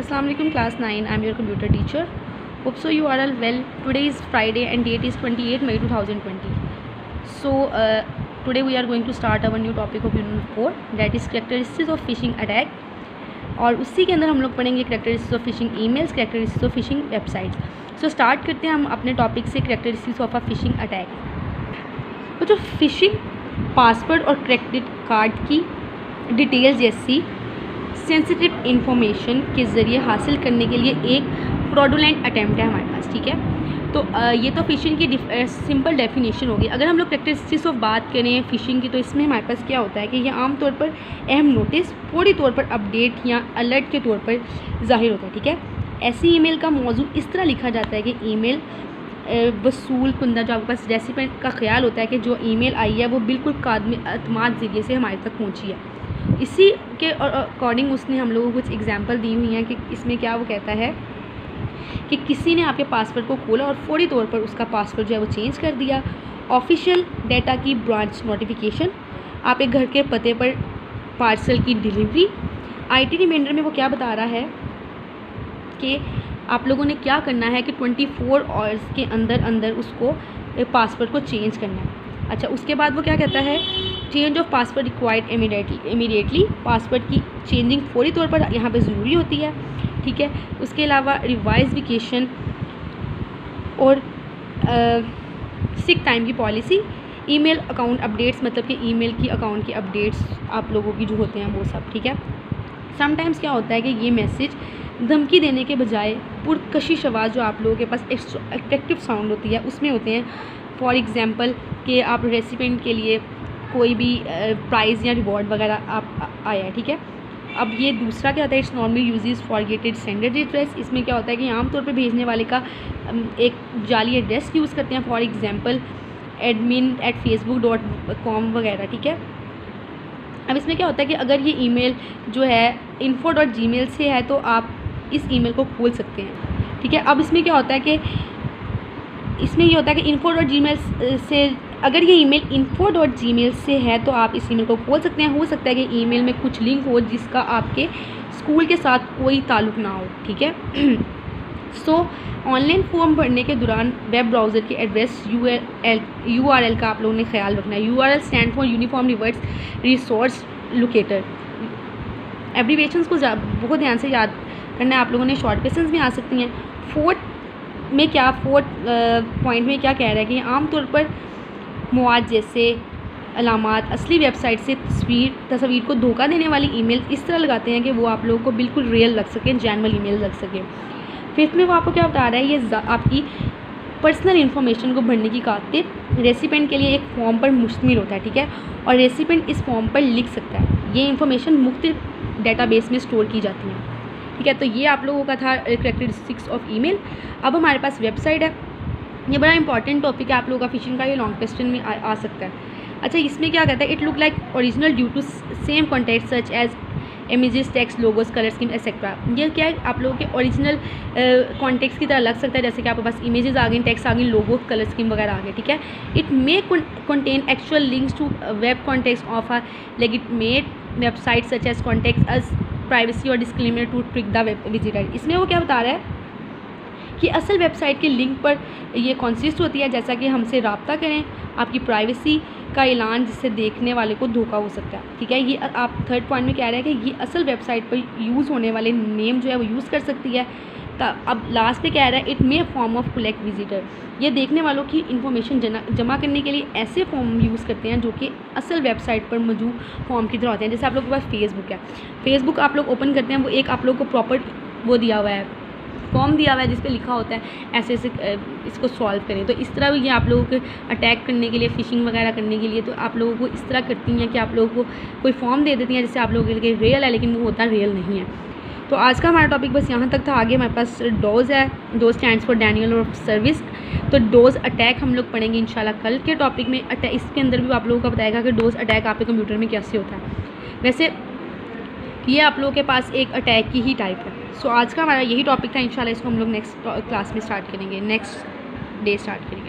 Assalamualaikum class 9. I'm your computer teacher. Hope so you are all well. Today is Friday and date is 28 May 2020. So today we are going to start our new topic of unit 4, that is characteristics of phishing attack. और उसी के अंदर हम लोग पढ़ेंगे characteristics of phishing emails, characteristics of phishing websites. So start करते हैं हम अपने टॉपिक से characteristics of a phishing attack. तो जो phishing पासवर्ड और क्रेडिट कार्ड की डिटेल्स जैसी सेंसिटिव इन्फॉर्मेशन के ज़रिए हासिल करने के लिए एक फ्रॉडुलेंट अटैम्प्ट है हमारे पास, ठीक है। तो ये तो फ़िशिंग की सिंपल डेफिनेशन होगी। अगर हम लोग कैरेक्टरिस्टिक्स ऑफ बात करें फ़िशिंग की, तो इसमें हमारे पास क्या होता है कि ये आमतौर पर अहम नोटिस, फौरी तौर पर अपडेट या अलर्ट के तौर पर ज़ाहिर होता है, ठीक है। ऐसी ईमेल का मौजू इस तरह लिखा जाता है कि ईमेल वसूल कुंदा, जो आपके पास रेसिपेंट का ख्याल होता है कि जो ईमेल आई है वो बिल्कुल कादम अतमाद ज़रिए से हमारे तक पहुंची है। इसी के अकॉर्डिंग उसने हम लोगों को कुछ एग्जांपल दी हुई हैं कि इसमें क्या वो कहता है कि किसी ने आपके पासवर्ड को खोला और फौरी तौर पर उसका पासवर्ड जो है वो चेंज कर दिया। ऑफिशियल डाटा की ब्रांच नोटिफिकेशन, आपके घर के पते पर पार्सल की डिलीवरी। IT रिमाइंडर में वो क्या बता रहा है कि आप लोगों ने क्या करना है कि 24 आवर्स के अंदर अंदर उसको पासवर्ड को चेंज करना है। अच्छा, उसके बाद वो क्या कहता है, change of password required immediately, password की चेंजिंग फौरी तौर पर यहाँ पे ज़रूरी होती है, ठीक है। उसके अलावा रिवाइजेशन और सिक टाइम की पॉलिसी, ईमेल अकाउंट अपडेट्स, मतलब कि ईमेल की अकाउंट की अपडेट्स आप लोगों की जो होते हैं वो सब, ठीक है। समटाइम्स क्या होता है कि ये मैसेज धमकी देने के बजाय पुरकशिश आवाज़ जो आप लोगों के पास अट्रैक्टिव साउंड होती है उसमें होते हैं। फॉर एग्ज़ाम्पल कि आप रेसिपेंट के लिए कोई भी प्राइज़ या रिवॉर्ड वगैरह आप आया है, ठीक है। अब ये दूसरा क्या होता है, it's normally uses forgeted sender address. इसमें क्या होता है कि आमतौर पर भेजने वाले का एक जाली एड्रेस यूज़ करते हैं, फॉर एग्ज़ाम्पल admin@facebook.com वगैरह, ठीक है। अब इसमें क्या होता है कि अगर ये ईमेल जो है info.gmail से है तो आप इस ईमेल को खोल सकते हैं, ठीक है। अब इसमें क्या होता है कि इसमें ये होता है कि info.gmail से, अगर ये ईमेल info.gmail से है तो आप इस ईमेल को खोल सकते हैं। हो सकता है कि ईमेल में कुछ लिंक हो जिसका आपके स्कूल के साथ कोई ताल्लुक़ ना हो, ठीक है। सो ऑनलाइन फॉर्म भरने के दौरान वेब ब्राउज़र के एड्रेस URL का आप लोगों ने ख्याल रखना है। URL stand for uniform reverse resource locator. Abbreviations को बहुत ध्यान से याद करना है आप लोगों ने, शॉर्ट क्वेश्चंस भी आ सकती हैं। फोर्थ पॉइंट में क्या कह रहा है कि आमतौर पर मवाद जैसे अलामात असली वेबसाइट से तस्वीर को धोखा देने वाली ईमेल इस तरह लगाते हैं कि वो आप लोगों को बिल्कुल रियल लग सके, जेन्युइन ईमेल लग सके। फिफ्थ में वो आपको क्या बता रहा है, ये आपकी पर्सनल इन्फॉर्मेशन को भरने की खातिर रेसिपेंट के लिए एक फॉर्म पर मुश्तमिल होता है, ठीक है। और रेसिपेंट इस फॉर्म पर लिख सकता है। ये इन्फॉर्मेशन मुख्तलिफ डेटाबेस में स्टोर की जाती है, ठीक है। तो ये आप लोगों का था कैरेक्टरिस्टिक्स ऑफ ईमेल। अब हमारे पास वेबसाइट है। ये बड़ा इंपॉर्टेंट टॉपिक है आप लोगों का फ़िशिंग का, ये लॉन्ग क्वेश्चन में आ सकता है। अच्छा, इसमें क्या कहता है, it look like original due to same contact such as images, text, logos, colour scheme etcetera. ये क्या है, आप लोगों के ओरिजिनल कॉन्टेक्स्ट की तरह लग सकता है, जैसे कि आपके पास इमेजेस आ गई, टेक्स्ट आ गई, लोगो, कलर स्कीम वगैरह आ गए, ठीक है। It may contain actual links to web context of a legitimate website such as contact us privacy और disclaimer to trick the web visitor. इसमें वो क्या बता रहा है कि असल वेबसाइट के लिंक पर ये कॉन्सिस्ट होती है, जैसा कि हमसे रब्ता करें, आपकी प्राइवेसी का ऐलान जिससे देखने वाले को धोखा हो सकता है, ठीक है। ये आप थर्ड पॉइंट में कह रहे हैं कि ये असल वेबसाइट पर यूज़ होने वाले नेम जो है वो यूज़ कर सकती है। अब लास्ट पे कह रहा है, it may form of collect visitor. ये देखने वालों की इन्फॉर्मेशन जमा करने के लिए ऐसे फॉर्म यूज़ करते हैं जो कि असल वेबसाइट पर मौजूद फॉर्म की तरह होते हैं। जैसे आप लोग के पास फेसबुक है, फेसबुक आप लोग ओपन करते हैं, वो एक आप लोग को प्रॉपर वो दिया हुआ है, फॉर्म दिया हुआ है जिस पे लिखा होता है ऐसे ऐसे इसको सॉल्व करें। तो इस तरह ये आप लोगों को अटैक करने के लिए, फ़िशिंग वगैरह करने के लिए, तो आप लोगों को इस तरह करती हैं कि आप लोगों को कोई फॉर्म दे देती हैं जिससे आप लोगों के लिए रियल है लेकिन वो होता रियल नहीं है। तो आज का हमारा टॉपिक बस यहाँ तक था। आगे हमारे पास डोज़ है, dose stands for Daniel of service. तो डोज़ अटैक हम लोग पढ़ेंगे इंशाल्लाह कल के टॉपिक में। इसके अंदर भी आप लोगों को बताएगा कि डोज़ अटैक आपके कंप्यूटर में कैसे होता है। वैसे ये आप लोगों के पास एक अटैक की ही टाइप है। सो आज का हमारा यही टॉपिक था। इंशाल्लाह इसको हम लोग नेक्स्ट क्लास में स्टार्ट करेंगे, नेक्स्ट डे स्टार्ट करेंगे।